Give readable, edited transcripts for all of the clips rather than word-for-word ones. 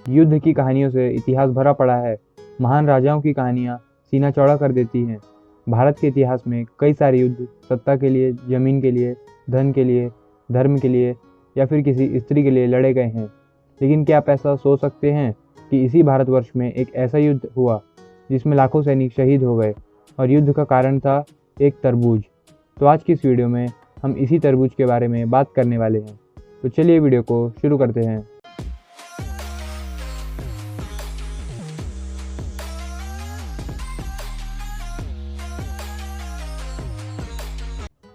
युद्ध की कहानियों से इतिहास भरा पड़ा है। महान राजाओं की कहानियाँ सीना चौड़ा कर देती हैं। भारत के इतिहास में कई सारे युद्ध सत्ता के लिए, जमीन के लिए, धन के लिए, धर्म के लिए या फिर किसी स्त्री के लिए लड़े गए हैं। लेकिन क्या आप ऐसा सोच सकते हैं कि इसी भारतवर्ष में एक ऐसा युद्ध हुआ जिसमें लाखों सैनिक शहीद हो गए और युद्ध का कारण था एक तरबूज। तो आज की इस वीडियो में हम इसी तरबूज के बारे में बात करने वाले हैं। तो चलिए वीडियो को शुरू करते हैं।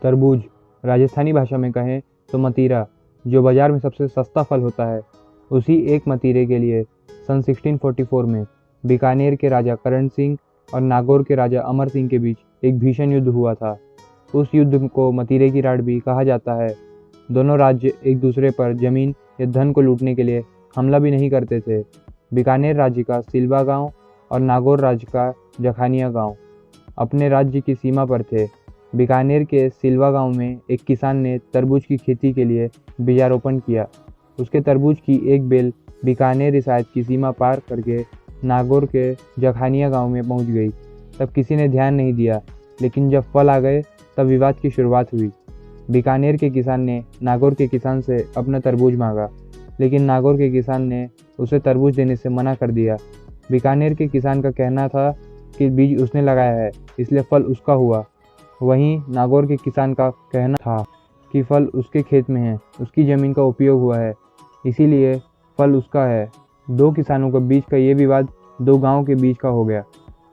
तरबूज, राजस्थानी भाषा में कहें तो मतीरा, जो बाजार में सबसे सस्ता फल होता है। उसी एक मतीरे के लिए सन 1644 में बीकानेर के राजा करण सिंह और नागौर के राजा अमर सिंह के बीच एक भीषण युद्ध हुआ था। उस युद्ध को मतीरे की राड़ भी कहा जाता है। दोनों राज्य एक दूसरे पर जमीन या धन को लूटने के लिए हमला भी नहीं करते थे। बीकानेर राज्य का सिलवा गांव और नागौर राज्य का जखानिया गांव अपने राज्य की सीमा पर थे। बीकानेर के सिलवा गांव में एक किसान ने तरबूज की खेती के लिए बीजारोपण किया। उसके तरबूज की एक बेल बीकानेर रियासत की सीमा पार करके नागौर के जखानिया गांव में पहुंच गई। तब किसी ने ध्यान नहीं दिया, लेकिन जब फल आ गए तब विवाद की शुरुआत हुई। बीकानेर के किसान ने नागौर के किसान से अपना तरबूज मांगा, लेकिन नागौर के किसान ने उसे तरबूज देने से मना कर दिया। बीकानेर के किसान का कहना था कि बीज उसने लगाया है, इसलिए फल उसका हुआ। वहीं नागौर के किसान का कहना था कि फल उसके खेत में है, उसकी ज़मीन का उपयोग हुआ है, इसीलिए फल उसका है। दो किसानों के बीच का ये विवाद दो गांवों के बीच का हो गया।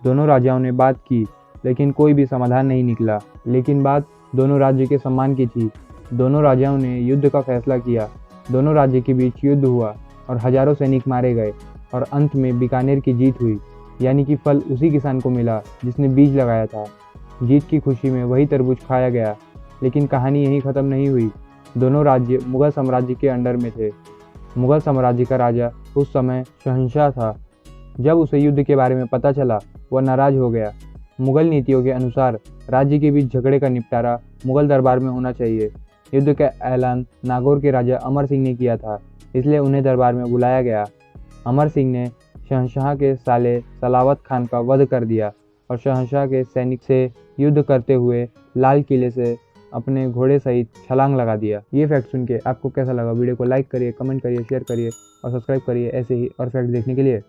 दोनों राजाओं ने बात की, लेकिन कोई भी समाधान नहीं निकला। लेकिन बात दोनों राज्य के सम्मान की थी। दोनों राजाओं ने युद्ध का फैसला किया। दोनों राज्य के बीच युद्ध हुआ और हजारों सैनिक मारे गए और अंत में बीकानेर की जीत हुई, यानी कि फल उसी किसान को मिला जिसने बीज लगाया था। जीत की खुशी में वही तरबूज खाया गया। लेकिन कहानी यहीं ख़त्म नहीं हुई। दोनों राज्य मुगल साम्राज्य के अंडर में थे। मुगल साम्राज्य का राजा उस समय शहंशाह था। जब उसे युद्ध के बारे में पता चला, वह नाराज हो गया। मुगल नीतियों के अनुसार राज्य के बीच झगड़े का निपटारा मुगल दरबार में होना चाहिए। युद्ध का ऐलान नागौर के राजा अमर सिंह ने किया था, इसलिए उन्हें दरबार में बुलाया गया। अमर सिंह ने शहंशाह के साले सलावत खान का वध कर दिया और शहंशाह के सैनिक से युद्ध करते हुए लाल किले से अपने घोड़े सहित छलांग लगा दिया। ये फैक्ट सुन के आपको कैसा लगा? वीडियो को लाइक करिए, कमेंट करिए, शेयर करिए और सब्सक्राइब करिए ऐसे ही और फैक्ट देखने के लिए।